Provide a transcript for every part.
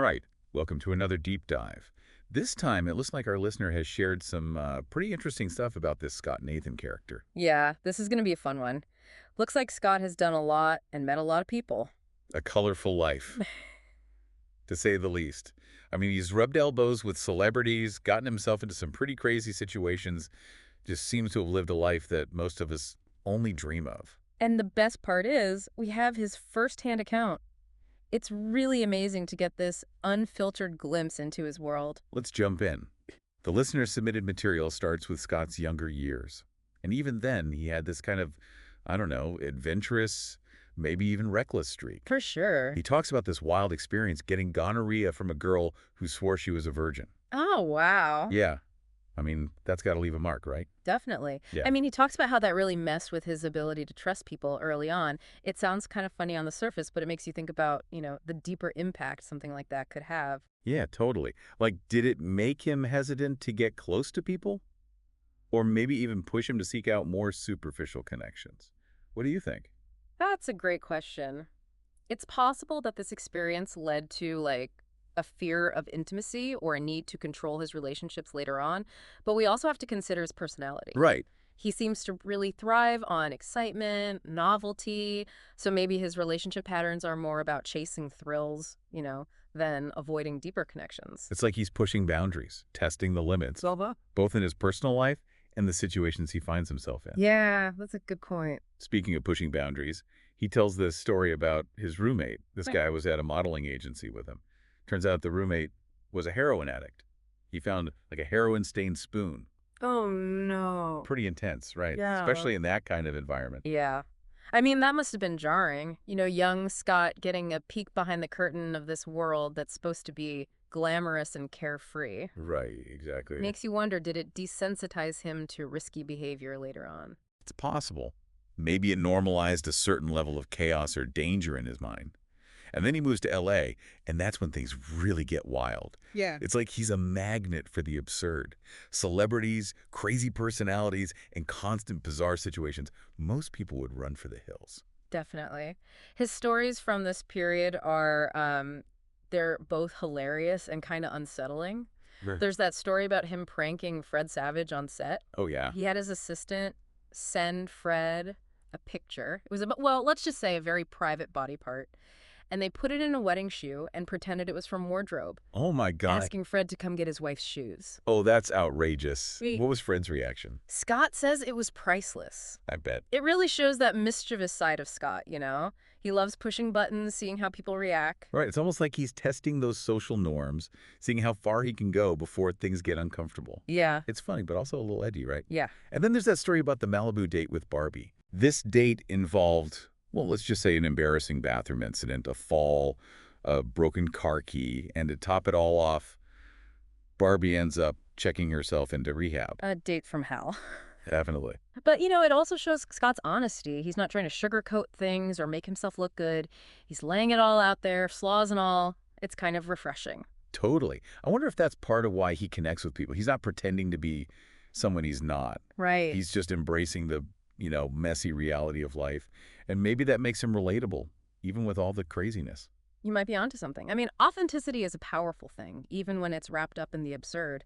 All right, welcome to another deep dive. This time, it looks like our listener has shared some pretty interesting stuff about this Scott Nathan character. Yeah, this is going to be a fun one. Looks like Scott has done a lot and met a lot of people. A colorful life, to say the least. I mean, he's rubbed elbows with celebrities, gotten himself into some pretty crazy situations, just seems to have lived a life that most of us only dream of. And the best part is, we have his firsthand account. It's really amazing to get this unfiltered glimpse into his world. Let's jump in. The listener-submitted material starts with Scott's younger years. And even then, he had this kind of, I don't know, adventurous, maybe even reckless streak. For sure. He talks about this wild experience getting gonorrhea from a girl who swore she was a virgin. Oh, wow. Yeah. I mean, that's got to leave a mark, right? Definitely. Yeah. I mean, he talks about how that really messed with his ability to trust people early on. It sounds kind of funny on the surface, but it makes you think about, the deeper impact something like that could have. Yeah, totally. Like, did it make him hesitant to get close to people? Or maybe even push him to seek out more superficial connections? What do you think? That's a great question. It's possible that this experience led to, a fear of intimacy or a need to control his relationships later on, but we also have to consider his personality. Right. He seems to really thrive on excitement, novelty, so maybe his relationship patterns are more about chasing thrills, than avoiding deeper connections. It's like he's pushing boundaries, testing the limits, both in his personal life and the situations he finds himself in. Yeah, that's a good point. Speaking of pushing boundaries, he tells this story about his roommate. This Right. guy was at a modeling agency with him. Turns out the roommate was a heroin addict. He found like a heroin-stained spoon. Oh, no. Pretty intense, right? Yeah. Especially in that kind of environment. Yeah. I mean, that must have been jarring. Young Scott getting a peek behind the curtain of this world that's supposed to be glamorous and carefree. Right, exactly. Makes you wonder, did it desensitize him to risky behavior later on? It's possible. Maybe it normalized a certain level of chaos or danger in his mind. And then he moves to L.A., and that's when things really get wild. Yeah. It's like he's a magnet for the absurd. Celebrities, crazy personalities, and constant bizarre situations. Most people would run for the hills. Definitely. His stories from this period are, they're both hilarious and kind of unsettling. Right. There's that story about him pranking Fred Savage on set. Oh, yeah. He had his assistant send Fred a picture. It was about, well, let's just say a very private body part. And they put it in a wedding shoe and pretended it was from wardrobe, Oh, my God. asking Fred to come get his wife's shoes. Oh, that's outrageous. Wait. What was Fred's reaction? Scott says it was priceless. I bet. It really shows that mischievous side of Scott, He loves pushing buttons, seeing how people react. Right. It's almost like he's testing those social norms, seeing how far he can go before things get uncomfortable. Yeah. It's funny, but also a little edgy, right? Yeah. And then there's that story about the Malibu date with Barbie. This date involved, well, let's just say an embarrassing bathroom incident, a fall, a broken car key, and to top it all off, Barbie ends up checking herself into rehab. A date from hell. Definitely. But, it also shows Scott's honesty. He's not trying to sugarcoat things or make himself look good. He's laying it all out there, flaws and all. It's kind of refreshing. Totally. I wonder if that's part of why he connects with people. He's not pretending to be someone he's not. Right. He's just embracing the, messy reality of life. And maybe that makes him relatable, even with all the craziness. You might be onto something. I mean, authenticity is a powerful thing, even when it's wrapped up in the absurd.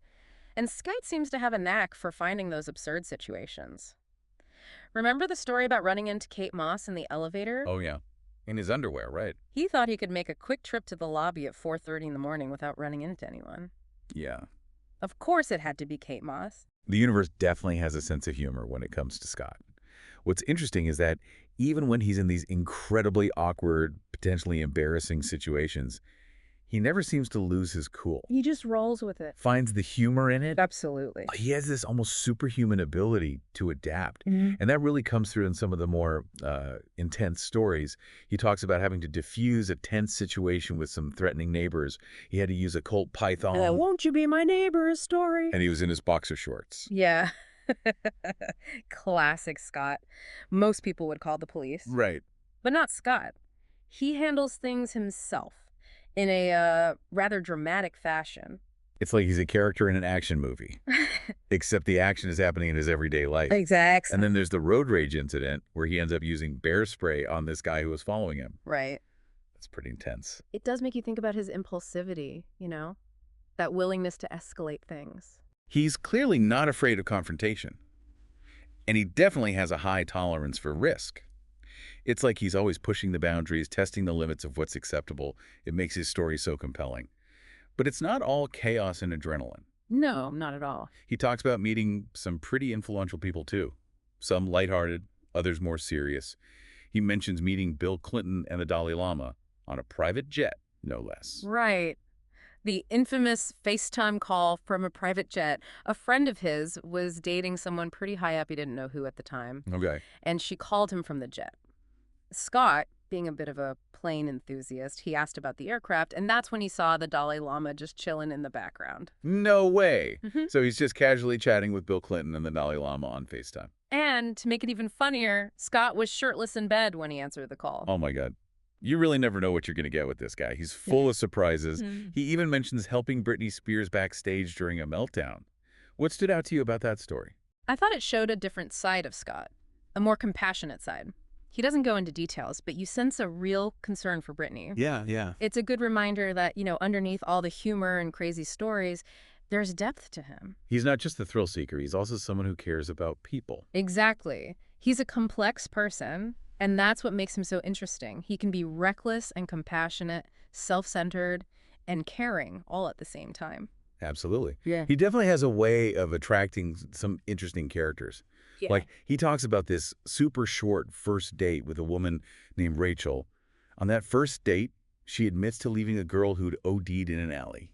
And Scott seems to have a knack for finding those absurd situations. Remember the story about running into Kate Moss in the elevator? Oh, yeah. In his underwear, right? He thought he could make a quick trip to the lobby at 4:30 in the morning without running into anyone. Yeah. Of course it had to be Kate Moss. The universe definitely has a sense of humor when it comes to Scott. What's interesting is that even when he's in these incredibly awkward, potentially embarrassing situations, he never seems to lose his cool. He just rolls with it. Finds the humor in it. Absolutely. He has this almost superhuman ability to adapt. Mhm. And that really comes through in some of the more intense stories. He talks about having to diffuse a tense situation with some threatening neighbors. He had to use a Colt python. Won't you be my neighbor's story? And he was in his boxer shorts. Yeah. Classic Scott. Most people would call the police. Right. But not Scott. He handles things himself in a rather dramatic fashion. It's like he's a character in an action movie, except the action is happening in his everyday life. Exactly. And then there's the road rage incident where he ends up using bear spray on this guy who was following him. Right. It's pretty intense. It does make you think about his impulsivity, that willingness to escalate things. He's clearly not afraid of confrontation, and he definitely has a high tolerance for risk. It's like he's always pushing the boundaries, testing the limits of what's acceptable. It makes his story so compelling. But it's not all chaos and adrenaline. No, not at all. He talks about meeting some pretty influential people, too. Some lighthearted, others more serious. He mentions meeting Bill Clinton and the Dalai Lama on a private jet, no less. Right. The infamous FaceTime call from a private jet. A friend of his was dating someone pretty high up, he didn't know who at the time, Okay. and she called him from the jet. Scott, being a bit of a plane enthusiast, he asked about the aircraft, and that's when he saw the Dalai Lama just chilling in the background. No way. Mhm. So he's just casually chatting with Bill Clinton and the Dalai Lama on FaceTime. And to make it even funnier, Scott was shirtless in bed when he answered the call. Oh my God. You really never know what you're going to get with this guy. He's full of surprises. Mhm. He even mentions helping Britney Spears backstage during a meltdown. What stood out to you about that story? I thought it showed a different side of Scott, a more compassionate side. He doesn't go into details, but you sense a real concern for Britney. Yeah. It's a good reminder that, underneath all the humor and crazy stories, there's depth to him. He's not just a thrill seeker. He's also someone who cares about people. Exactly. He's a complex person, and that's what makes him so interesting. He can be reckless and compassionate, self-centered, and caring all at the same time. Absolutely. Yeah. He definitely has a way of attracting some interesting characters. Yeah. Like, he talks about this super short first date with a woman named Rachel. On that first date, she admits to leaving a girl who'd OD'd in an alley.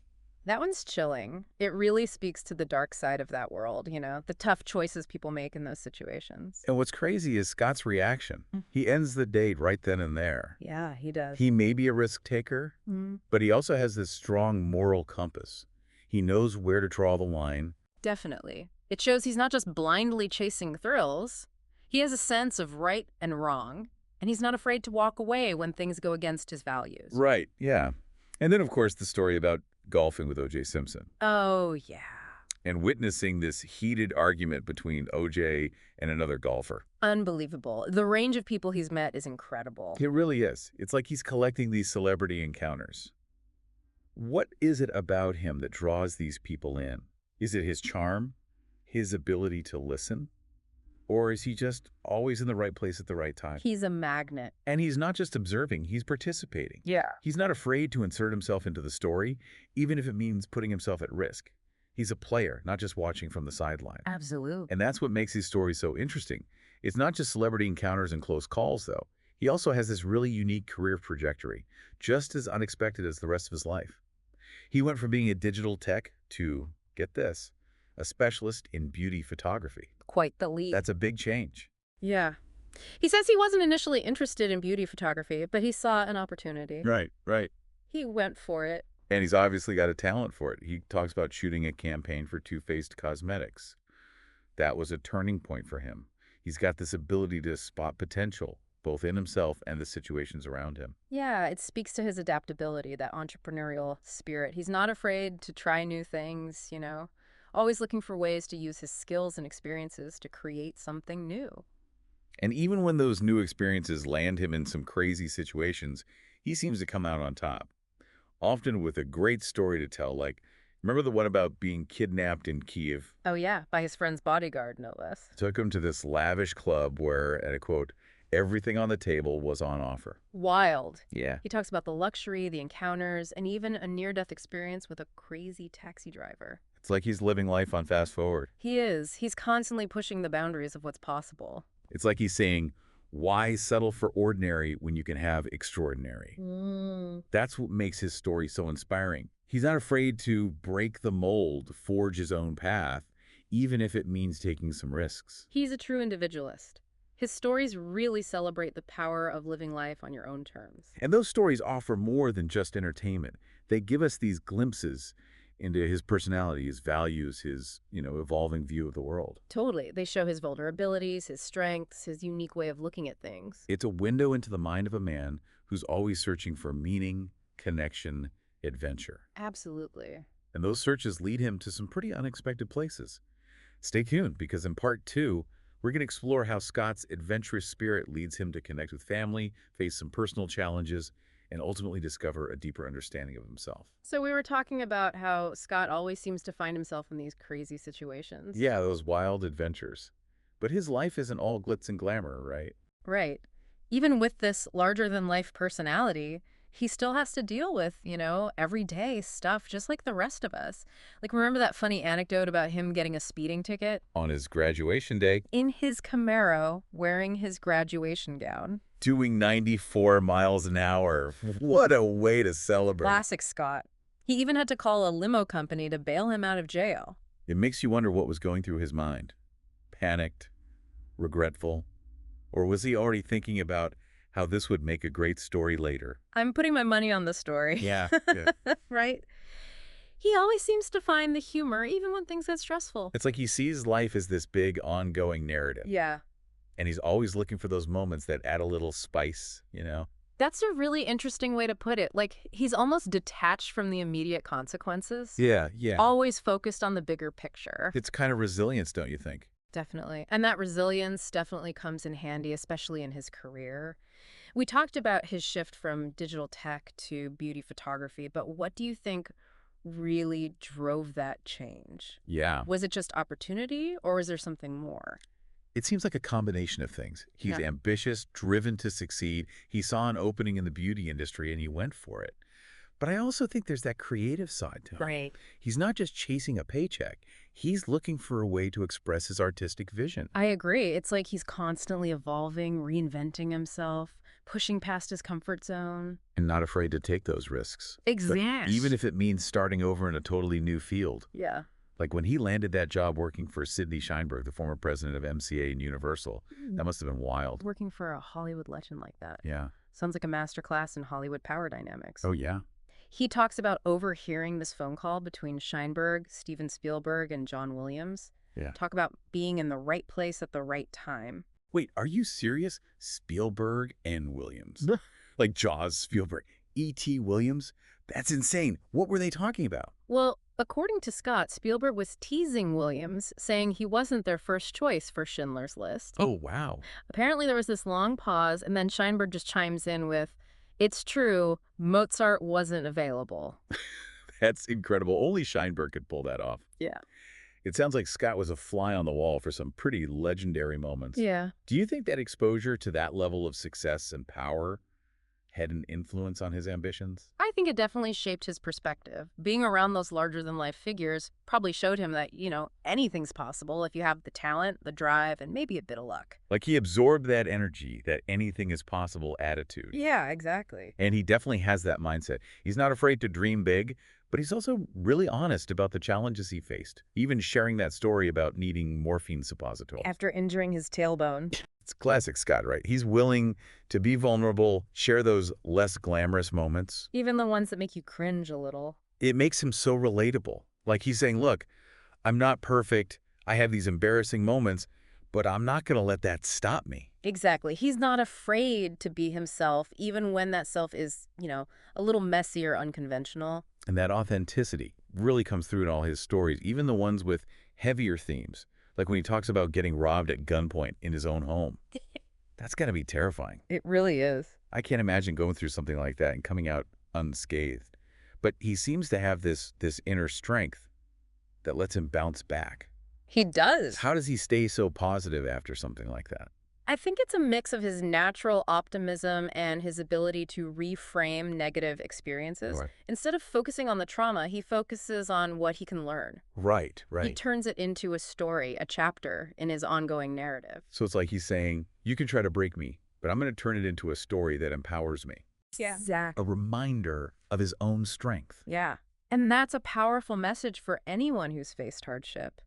That one's chilling. It really speaks to the dark side of that world, the tough choices people make in those situations. And what's crazy is Scott's reaction. He ends the date right then and there. Yeah, he does. He may be a risk taker, but he also has this strong moral compass. He knows where to draw the line. Definitely. It shows he's not just blindly chasing thrills. He has a sense of right and wrong, and he's not afraid to walk away when things go against his values. Right, yeah. And then, of course, the story about golfing with O.J. Simpson Oh, yeah. and witnessing this heated argument between O.J. and another golfer. Unbelievable. The range of people he's met is incredible. It really is. It's like he's collecting these celebrity encounters. What is it about him that draws these people in? Is it his charm? His ability to listen? Or is he just always in the right place at the right time? He's a magnet. And he's not just observing, he's participating. Yeah. He's not afraid to insert himself into the story, even if it means putting himself at risk. He's a player, not just watching from the sideline. Absolutely. And that's what makes his story so interesting. It's not just celebrity encounters and close calls, though. He also has this really unique career trajectory, just as unexpected as the rest of his life. He went from being a digital tech to, get this, a specialist in beauty photography. Quite the leap. That's a big change. Yeah. He says he wasn't initially interested in beauty photography, but he saw an opportunity. Right. He went for it. And he's obviously got a talent for it. He talks about shooting a campaign for Too Faced Cosmetics. That was a turning point for him. He's got this ability to spot potential, both in himself and the situations around him. Yeah, it speaks to his adaptability, that entrepreneurial spirit. He's not afraid to try new things, always looking for ways to use his skills and experiences to create something new. And even when those new experiences land him in some crazy situations, he seems to come out on top. Often with a great story to tell, like, remember the one about being kidnapped in Kiev? Oh, yeah, by his friend's bodyguard, no less. Took him to this lavish club where, and I quote, everything on the table was on offer. Wild. Yeah. He talks about the luxury, the encounters, and even a near-death experience with a crazy taxi driver. It's like he's living life on fast forward. He is. He's constantly pushing the boundaries of what's possible. It's like he's saying, why settle for ordinary when you can have extraordinary? That's what makes his story so inspiring. He's not afraid to break the mold, forge his own path, even if it means taking some risks. He's a true individualist. His stories really celebrate the power of living life on your own terms. And those stories offer more than just entertainment. They give us these glimpses into his personality, his values, his, evolving view of the world. Totally. They show his vulnerabilities, his strengths, his unique way of looking at things. It's a window into the mind of a man who's always searching for meaning, connection, adventure. Absolutely. And those searches lead him to some pretty unexpected places. Stay tuned, because in part 2, we're going to explore how Scott's adventurous spirit leads him to connect with family, face some personal challenges, and ultimately discover a deeper understanding of himself. So we were talking about how Scott always seems to find himself in these crazy situations. Yeah, those wild adventures. But his life isn't all glitz and glamour, right? Right. Even with this larger-than-life personality, he still has to deal with, everyday stuff just like the rest of us. Like, remember that funny anecdote about him getting a speeding ticket? On his graduation day, In his Camaro, wearing his graduation gown. doing 94 miles an hour. What a way to celebrate. Classic Scott. He even had to call a limo company to bail him out of jail. It makes you wonder what was going through his mind. Panicked, regretful, or was he already thinking about how this would make a great story later? I'm putting my money on the story. Yeah. Right? He always seems to find the humor even when things get stressful. It's like he sees life as this big, ongoing narrative. Yeah. And he's always looking for those moments that add a little spice, That's a really interesting way to put it. Like, he's almost detached from the immediate consequences. Yeah. Always focused on the bigger picture. It's kind of resilience, don't you think? Definitely. And that resilience definitely comes in handy, especially in his career. We talked about his shift from digital tech to beauty photography, but what do you think really drove that change? Yeah. Was it just opportunity, or was there something more? It seems like a combination of things. He's Yeah. ambitious, driven to succeed. He saw an opening in the beauty industry and he went for it. But I also think there's that creative side to him. Right. He's not just chasing a paycheck. He's looking for a way to express his artistic vision. I agree. It's like he's constantly evolving, reinventing himself, pushing past his comfort zone. And not afraid to take those risks. But Exactly. even if it means starting over in a totally new field. Yeah. Like when he landed that job working for Sidney Sheinberg, the former president of MCA and Universal, that must have been wild. Working for a Hollywood legend like that. Yeah. Sounds like a masterclass in Hollywood power dynamics. Oh, yeah. He talks about overhearing this phone call between Sheinberg, Steven Spielberg, and John Williams. Yeah. Talk about being in the right place at the right time. Wait, are you serious? Spielberg and Williams. Like Jaws, Spielberg, E.T. Williams? That's insane. What were they talking about? Well, according to Scott, Spielberg was teasing Williams, saying he wasn't their first choice for Schindler's List. Oh, wow. Apparently there was this long pause, and then Sheinberg just chimes in with, "It's true, Mozart wasn't available." That's incredible. Only Sheinberg could pull that off. Yeah. It sounds like Scott was a fly on the wall for some pretty legendary moments. Yeah. Do you think that exposure to that level of success and power had an influence on his ambitions? I think it definitely shaped his perspective. Being around those larger-than-life figures probably showed him that, anything's possible if you have the talent, the drive, and maybe a bit of luck. Like he absorbed that energy, that anything is possible attitude. Yeah, exactly. And he definitely has that mindset. He's not afraid to dream big, but he's also really honest about the challenges he faced, even sharing that story about needing morphine suppositories. After injuring his tailbone. It's classic Scott, right? He's willing to be vulnerable, share those less glamorous moments. Even the ones that make you cringe a little. It makes him so relatable. Like he's saying, look, I'm not perfect. I have these embarrassing moments, but I'm not going to let that stop me. Exactly. He's not afraid to be himself, even when that self is, a little messy or unconventional. And that authenticity really comes through in all his stories, even the ones with heavier themes. Like when he talks about getting robbed at gunpoint in his own home. That's got to be terrifying. It really is. I can't imagine going through something like that and coming out unscathed. But he seems to have this inner strength that lets him bounce back. He does. How does he stay so positive after something like that? I think it's a mix of his natural optimism and his ability to reframe negative experiences. Right. Instead of focusing on the trauma, he focuses on what he can learn. Right. He turns it into a story, a chapter in his ongoing narrative. So it's like he's saying, you can try to break me, but I'm going to turn it into a story that empowers me. Yeah. Exactly. A reminder of his own strength. Yeah. And that's a powerful message for anyone who's faced hardship.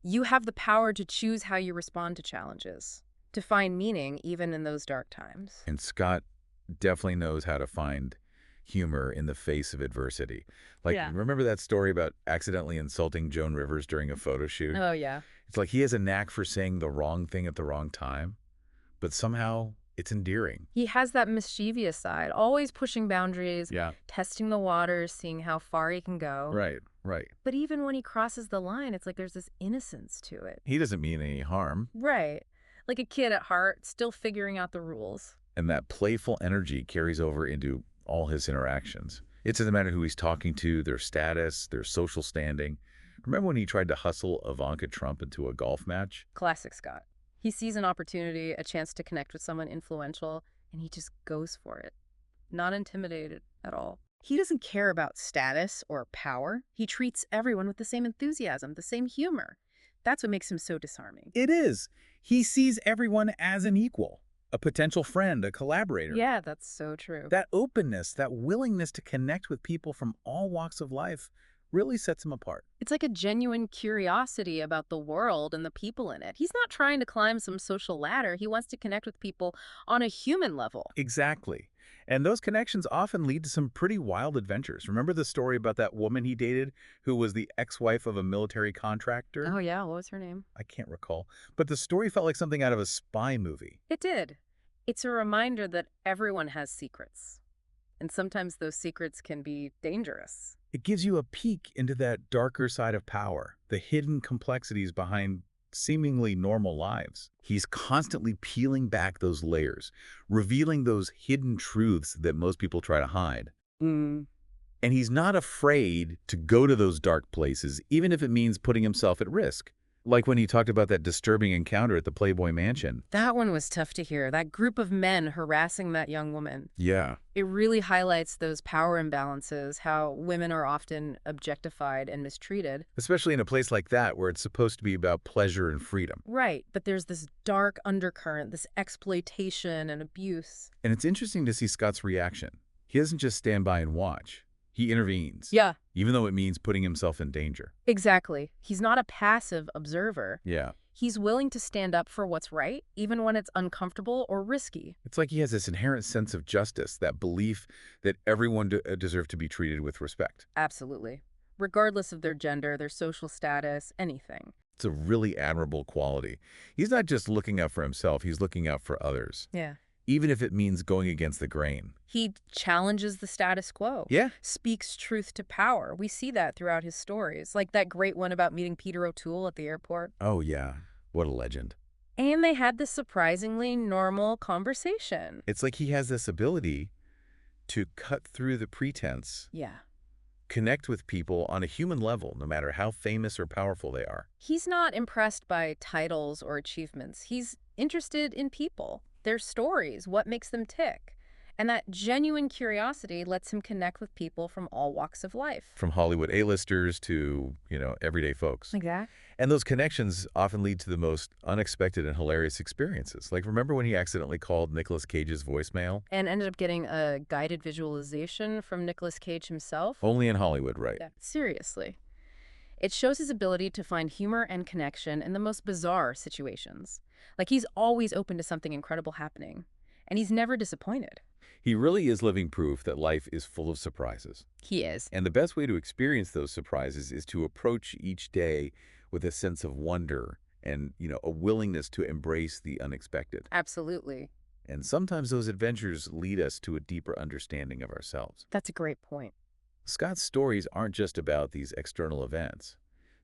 You have the power to choose how you respond to challenges, to find meaning even in those dark times. And Scott definitely knows how to find humor in the face of adversity. Like, Yeah. remember that story about accidentally insulting Joan Rivers during a photo shoot? Oh, yeah. It's like he has a knack for saying the wrong thing at the wrong time, but somehow it's endearing. He has that mischievous side, always pushing boundaries, Yeah. testing the waters, seeing how far he can go. Right. But even when he crosses the line, it's like there's this innocence to it. He doesn't mean any harm. Right. Like a kid at heart, still figuring out the rules. And that playful energy carries over into all his interactions. It doesn't matter who he's talking to, their status, their social standing. Remember when he tried to hustle Ivanka Trump into a golf match? Classic Scott. He sees an opportunity, a chance to connect with someone influential, and he just goes for it. Not intimidated at all. He doesn't care about status or power. He treats everyone with the same enthusiasm, the same humor. That's what makes him so disarming. It is. He sees everyone as an equal, a potential friend, a collaborator. Yeah, that's so true. That openness, that willingness to connect with people from all walks of life really sets him apart. It's like a genuine curiosity about the world and the people in it. He's not trying to climb some social ladder. He wants to connect with people on a human level. Exactly. And those connections often lead to some pretty wild adventures. Remember the story about that woman he dated who was the ex-wife of a military contractor? Oh, yeah. What was her name? I can't recall. But the story felt like something out of a spy movie. It did. It's a reminder that everyone has secrets. And sometimes those secrets can be dangerous. It gives you a peek into that darker side of power, the hidden complexities behind seemingly normal lives. He's constantly peeling back those layers, revealing those hidden truths that most people try to hide. Mm. And he's not afraid to go to those dark places, even if it means putting himself at risk. Like when he talked about that disturbing encounter at the Playboy Mansion. That one was tough to hear. That group of men harassing that young woman. Yeah. It really highlights those power imbalances, how women are often objectified and mistreated. Especially in a place like that where it's supposed to be about pleasure and freedom. Right, but there's this dark undercurrent, this exploitation and abuse. And it's interesting to see Scott's reaction. He doesn't just stand by and watch. He intervenes. Yeah, Even though it means putting himself in danger. exactly. He's not a passive observer. Yeah. He's willing to stand up for what's right, even when it's uncomfortable or risky. It's like he has this inherent sense of justice, that belief that everyone deserves to be treated with respect. Absolutely. Regardless of their gender, their social status, anything. It's a really admirable quality. He's not just looking out for himself, he's looking out for others, Yeah. even if it means going against the grain. He challenges the status quo. Yeah. Speaks truth to power. We see that throughout his stories, like that great one about meeting Peter O'Toole at the airport. Oh, yeah. What a legend. And they had this surprisingly normal conversation. It's like he has this ability to cut through the pretense, Yeah. connect with people on a human level, no matter how famous or powerful they are. He's not impressed by titles or achievements. He's interested in people, their stories, what makes them tick. And that genuine curiosity lets him connect with people from all walks of life. From Hollywood A-listers to, everyday folks. Like that? And those connections often lead to the most unexpected and hilarious experiences. Like, remember when he accidentally called Nicolas Cage's voicemail? And ended up getting a guided visualization from Nicolas Cage himself. Only in Hollywood, right? Yeah, seriously. It shows his ability to find humor and connection in the most bizarre situations. Like he's always open to something incredible happening. And he's never disappointed. He really is living proof that life is full of surprises. He is. And the best way to experience those surprises is to approach each day with a sense of wonder and, a willingness to embrace the unexpected. Absolutely. And sometimes those adventures lead us to a deeper understanding of ourselves. That's a great point. Scott's stories aren't just about these external events.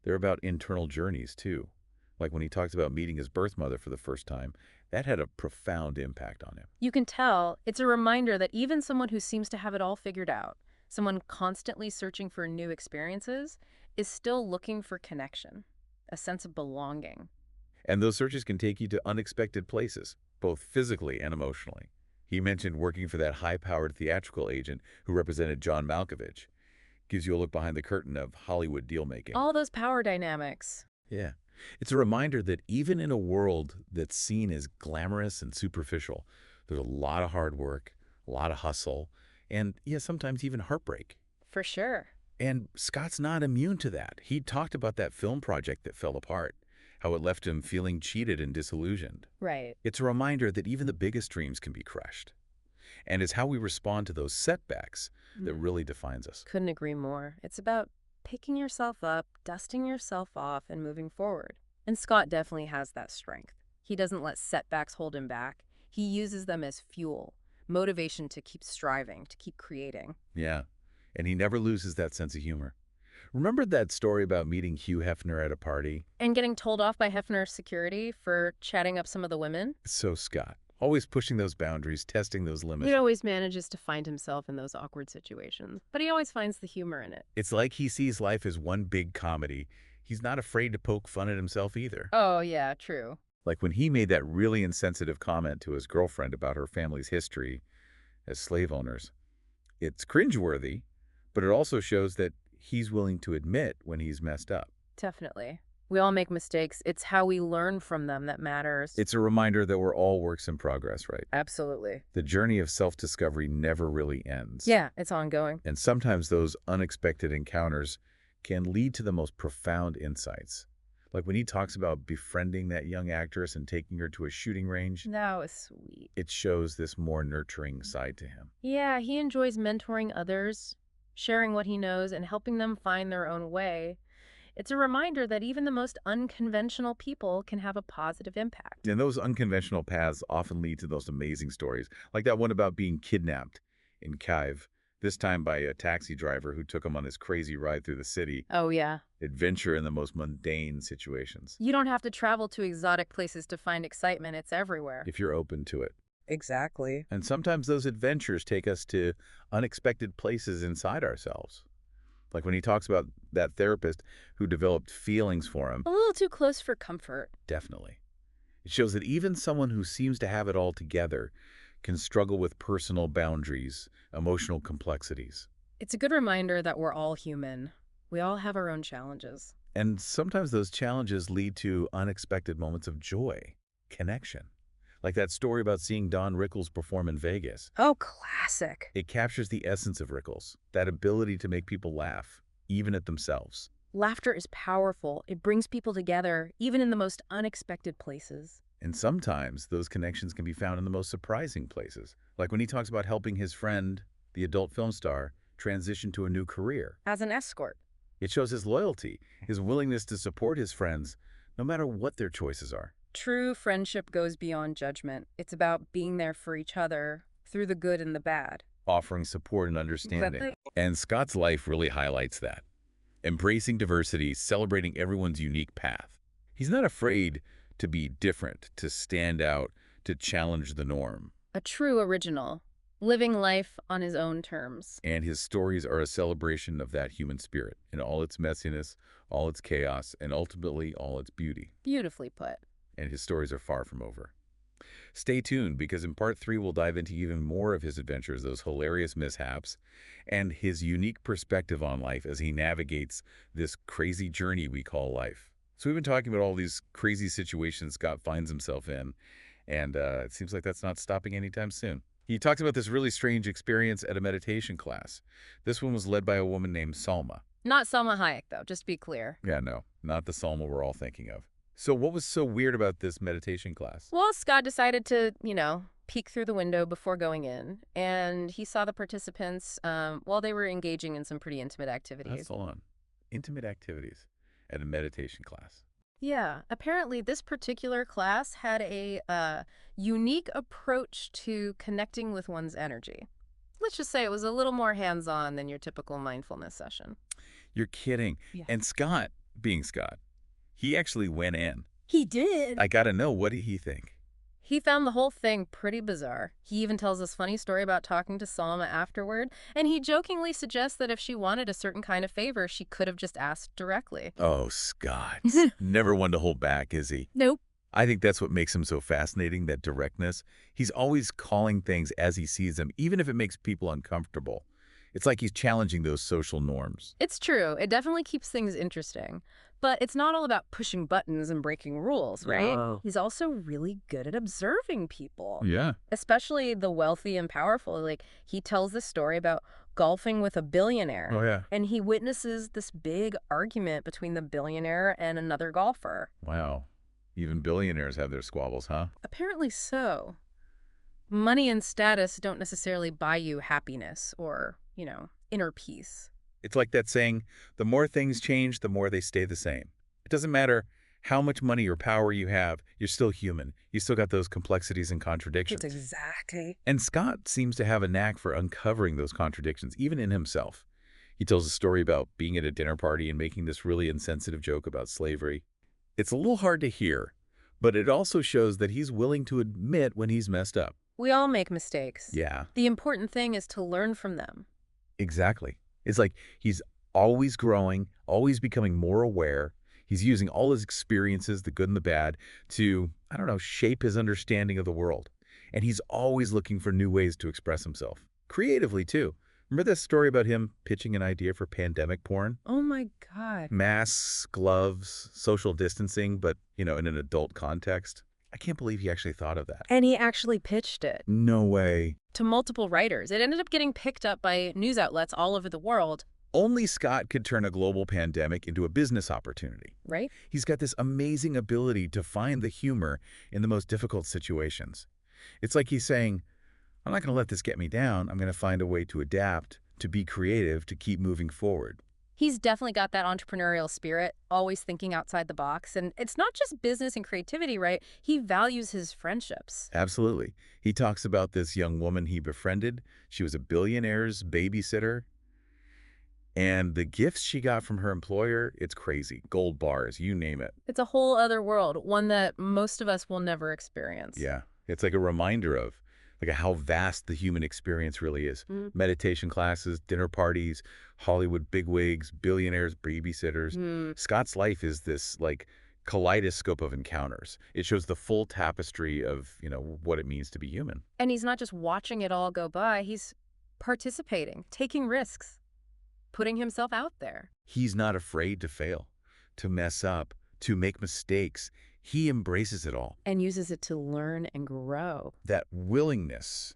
They're about internal journeys, too. Like when he talks about meeting his birth mother for the first time, that had a profound impact on him. You can tell it's a reminder that even someone who seems to have it all figured out, someone constantly searching for new experiences, is still looking for connection, a sense of belonging. And those searches can take you to unexpected places, both physically and emotionally. He mentioned working for that high-powered theatrical agent who represented John Malkovich. Gives you a look behind the curtain of Hollywood deal-making. All those power dynamics. Yeah. It's a reminder that even in a world that's seen as glamorous and superficial, there's a lot of hard work, a lot of hustle, and, sometimes even heartbreak. For sure. And Scott's not immune to that. He talked about that film project that fell apart, how it left him feeling cheated and disillusioned. Right. It's a reminder that even the biggest dreams can be crushed. And it's how we respond to those setbacks that really defines us. Couldn't agree more. It's about picking yourself up, dusting yourself off, and moving forward. And Scott definitely has that strength. He doesn't let setbacks hold him back. He uses them as fuel, motivation to keep striving, to keep creating. Yeah, and he never loses that sense of humor. Remember that story about meeting Hugh Hefner at a party? And getting told off by Hefner's security for chatting up some of the women? So Scott. Always pushing those boundaries, testing those limits. He always manages to find himself in those awkward situations, but he always finds the humor in it. It's like he sees life as one big comedy. He's not afraid to poke fun at himself either. Oh, yeah, true. Like when he made that really insensitive comment to his girlfriend about her family's history as slave owners. It's cringeworthy, but it also shows that he's willing to admit when he's messed up. Definitely. We all make mistakes. It's how we learn from them that matters. It's a reminder that we're all works in progress, right? Absolutely. The journey of self-discovery never really ends. Yeah, it's ongoing. And sometimes those unexpected encounters can lead to the most profound insights. Like when he talks about befriending that young actress and taking her to a shooting range, That was sweet. it shows this more nurturing side to him. Yeah, he enjoys mentoring others, sharing what he knows, and helping them find their own way. It's a reminder that even the most unconventional people can have a positive impact. And those unconventional paths often lead to those amazing stories, like that one about being kidnapped in Kiev, this time by a taxi driver who took him on this crazy ride through the city. Oh, yeah. Adventure in the most mundane situations, You don't have to travel to exotic places to find excitement. It's everywhere. if you're open to it. Exactly. And sometimes those adventures take us to unexpected places inside ourselves. Like when he talks about that therapist who developed feelings for him. A little too close for comfort. Definitely. It shows that even someone who seems to have it all together can struggle with personal boundaries, emotional complexities. It's a good reminder that we're all human. We all have our own challenges. And sometimes those challenges lead to unexpected moments of joy, connection. Like that story about seeing Don Rickles perform in Vegas. Oh, classic. It captures the essence of Rickles, that ability to make people laugh, even at themselves. Laughter is powerful. It brings people together, even in the most unexpected places. And sometimes those connections can be found in the most surprising places. Like when he talks about helping his friend, the adult film star, transition to a new career. As an escort. It shows his loyalty, his willingness to support his friends, no matter what their choices are. True friendship goes beyond judgment. It's about being there for each other through the good and the bad. Offering support and understanding. And Scott's life really highlights that. Embracing diversity, celebrating everyone's unique path. He's not afraid to be different, to stand out, to challenge the norm. A true original, living life on his own terms. And his stories are a celebration of that human spirit in all its messiness, all its chaos, and ultimately all its beauty. Beautifully put. And his stories are far from over. Stay tuned, because in part 3 we'll dive into even more of his adventures, those hilarious mishaps, and his unique perspective on life as he navigates this crazy journey we call life. So we've been talking about all these crazy situations Scott finds himself in, and it seems like that's not stopping anytime soon. He talks about this really strange experience at a meditation class. This one was led by a woman named Salma. Not Selma Hayek, though, just to be clear. Yeah, no, not the Salma we're all thinking of. So what was so weird about this meditation class? Well, Scott decided to, peek through the window before going in, and he saw the participants while they were engaging in some pretty intimate activities. Hold on. Intimate activities at a meditation class. Yeah, apparently this particular class had a unique approach to connecting with one's energy. Let's just say it was a little more hands-on than your typical mindfulness session. You're kidding. Yeah. And Scott, being Scott, he actually went in. He did. I gotta know, what did he think? He found the whole thing pretty bizarre. He even tells this funny story about talking to Salma afterward, and he jokingly suggests that if she wanted a certain kind of favor, she could have just asked directly. Oh, Scott. Never one to hold back, is he? Nope. I think that's what makes him so fascinating, that directness. He's always calling things as he sees them, even if it makes people uncomfortable. It's like he's challenging those social norms. It's true. It definitely keeps things interesting. But it's not all about pushing buttons and breaking rules, right? No. He's also really good at observing people, Yeah. especially the wealthy and powerful. Like, he tells this story about golfing with a billionaire. Oh, yeah. And he witnesses this big argument between the billionaire and another golfer. Wow. Even billionaires have their squabbles, huh? Apparently so. Money and status don't necessarily buy you happiness or, inner peace. It's like that saying, the more things change, the more they stay the same. It doesn't matter how much money or power you have, you're still human. You still got those complexities and contradictions. Exactly. And Scott seems to have a knack for uncovering those contradictions, even in himself. He tells a story about being at a dinner party and making this really insensitive joke about slavery. It's a little hard to hear, But it also shows that he's willing to admit when he's messed up. We all make mistakes. Yeah, The important thing is to learn from them. exactly. It's like he's always growing, always becoming more aware. He's using all his experiences, the good and the bad, to, I don't know, shape his understanding of the world. And he's always looking for new ways to express himself. Creatively, too. Remember that story about him pitching an idea for pandemic porn? Oh my God. Masks, gloves, social distancing, but, in an adult context. I can't believe he actually thought of that. And he actually pitched it No way. to multiple writers. It ended up getting picked up by news outlets all over the world, Only Scott could turn a global pandemic into a business opportunity. right? He's got this amazing ability to find the humor in the most difficult situations. It's like he's saying, I'm not going to let this get me down. I'm going to find a way to adapt, to be creative, to keep moving forward. He's definitely got that entrepreneurial spirit, always thinking outside the box. And it's not just business and creativity, right? He values his friendships. Absolutely. He talks about this young woman he befriended. She was a billionaire's babysitter. And the gifts she got from her employer, it's crazy. Gold bars, you name it. It's a whole other world, one that most of us will never experience. Yeah. It's like a reminder of how vast the human experience really is. Mm. Meditation classes, dinner parties, Hollywood bigwigs, billionaires, babysitters. Hmm. Scott's life is this kaleidoscope of encounters. It shows the full tapestry of, what it means to be human. And he's not just watching it all go by, he's participating, taking risks, putting himself out there. He's not afraid to fail, to mess up, to make mistakes. He embraces it all. And uses it to learn and grow. That willingness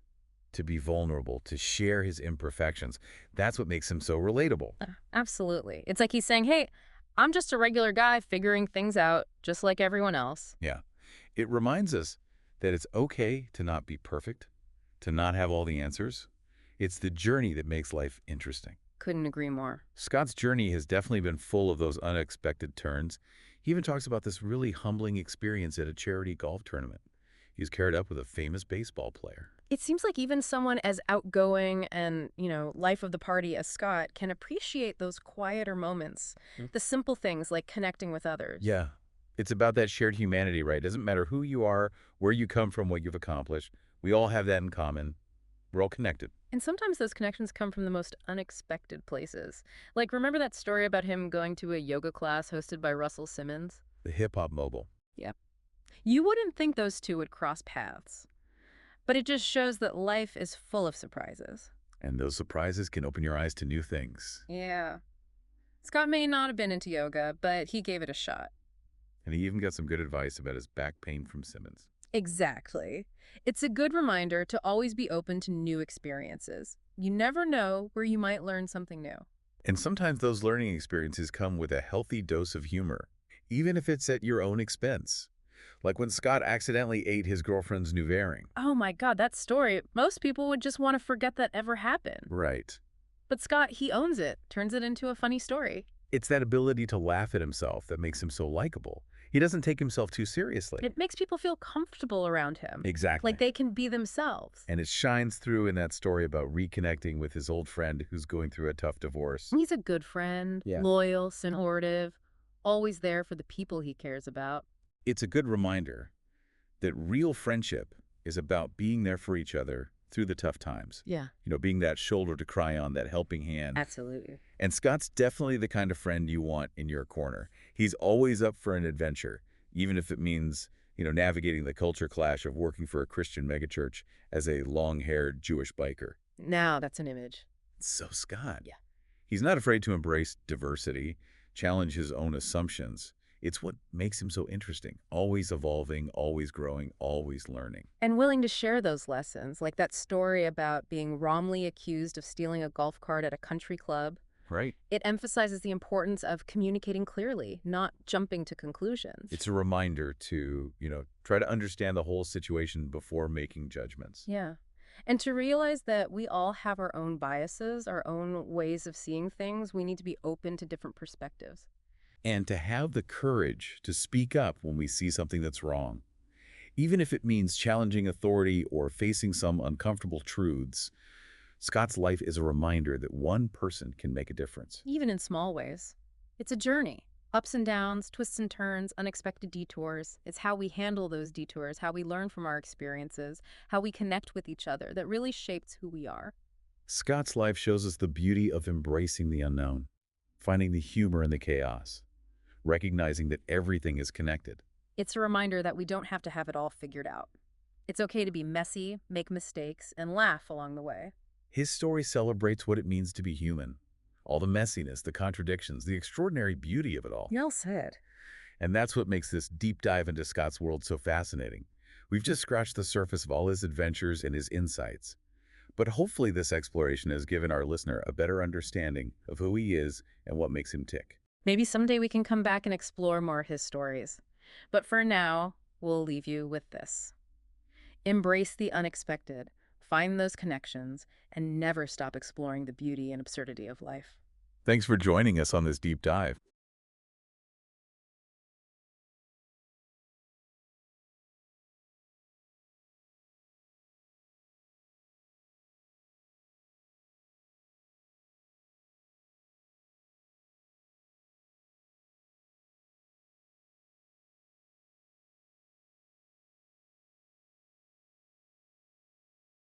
to be vulnerable, to share his imperfections, that's what makes him so relatable. Absolutely. It's like he's saying, hey, I'm just a regular guy figuring things out just like everyone else. Yeah. It reminds us that it's okay to not be perfect, to not have all the answers. It's the journey that makes life interesting. Couldn't agree more. Scott's journey has definitely been full of those unexpected turns. He even talks about this really humbling experience at a charity golf tournament. He was paired up with a famous baseball player. It seems like even someone as outgoing and, life of the party as Scott can appreciate those quieter moments, the simple things like connecting with others. Yeah. It's about that shared humanity, right? It doesn't matter who you are, where you come from, what you've accomplished. We all have that in common. We're all connected. And sometimes those connections come from the most unexpected places. Like, remember that story about him going to a yoga class hosted by Russell Simmons? The hip-hop mogul. Yep. You wouldn't think those two would cross paths. But it just shows that life is full of surprises. And those surprises can open your eyes to new things. Yeah. Scott may not have been into yoga, but he gave it a shot. And he even got some good advice about his back pain from Simmons. Exactly. It's a good reminder to always be open to new experiences. You never know where you might learn something new. And sometimes those learning experiences come with a healthy dose of humor, even if it's at your own expense. Like when Scott accidentally ate his girlfriend's Nuvaring. Oh my God, that story. Most people would just want to forget that ever happened. Right. But Scott, he owns it, turns it into a funny story. It's that ability to laugh at himself that makes him so likable. He doesn't take himself too seriously. It makes people feel comfortable around him. Exactly. Like they can be themselves. And it shines through in that story about reconnecting with his old friend who's going through a tough divorce. He's a good friend, Yeah. loyal, supportive, always there for the people he cares about. It's a good reminder that real friendship is about being there for each other through the tough times. Yeah. Being that shoulder to cry on, that helping hand. Absolutely. And Scott's definitely the kind of friend you want in your corner. He's always up for an adventure, even if it means, navigating the culture clash of working for a Christian megachurch as a long-haired Jewish biker. Now that's an image. So Scott. Yeah. He's not afraid to embrace diversity, challenge his own assumptions. It's what makes him so interesting, always evolving, always growing, always learning. And willing to share those lessons, like that story about being wrongly accused of stealing a golf cart at a country club. Right. It emphasizes the importance of communicating clearly, not jumping to conclusions. It's a reminder to, try to understand the whole situation before making judgments. Yeah. And to realize that we all have our own biases, our own ways of seeing things. We need to be open to different perspectives. And to have the courage to speak up when we see something that's wrong. Even if it means challenging authority or facing some uncomfortable truths, Scott's life is a reminder that one person can make a difference. Even in small ways. It's a journey, Ups and downs, twists and turns, unexpected detours. It's how we handle those detours, how we learn from our experiences, how we connect with each other that really shapes who we are. Scott's life shows us the beauty of embracing the unknown, finding the humor in the chaos, recognizing that everything is connected. It's a reminder that we don't have to have it all figured out. It's okay to be messy, make mistakes, and laugh along the way. His story celebrates what it means to be human, all the messiness, the contradictions, the extraordinary beauty of it all. Well said. And that's what makes this deep dive into Scott's world so fascinating. We've just scratched the surface of all his adventures and his insights. But hopefully this exploration has given our listener a better understanding of who he is and what makes him tick. Maybe someday we can come back and explore more of his stories. But for now, we'll leave you with this. Embrace the unexpected, find those connections, and never stop exploring the beauty and absurdity of life. Thanks for joining us on this deep dive.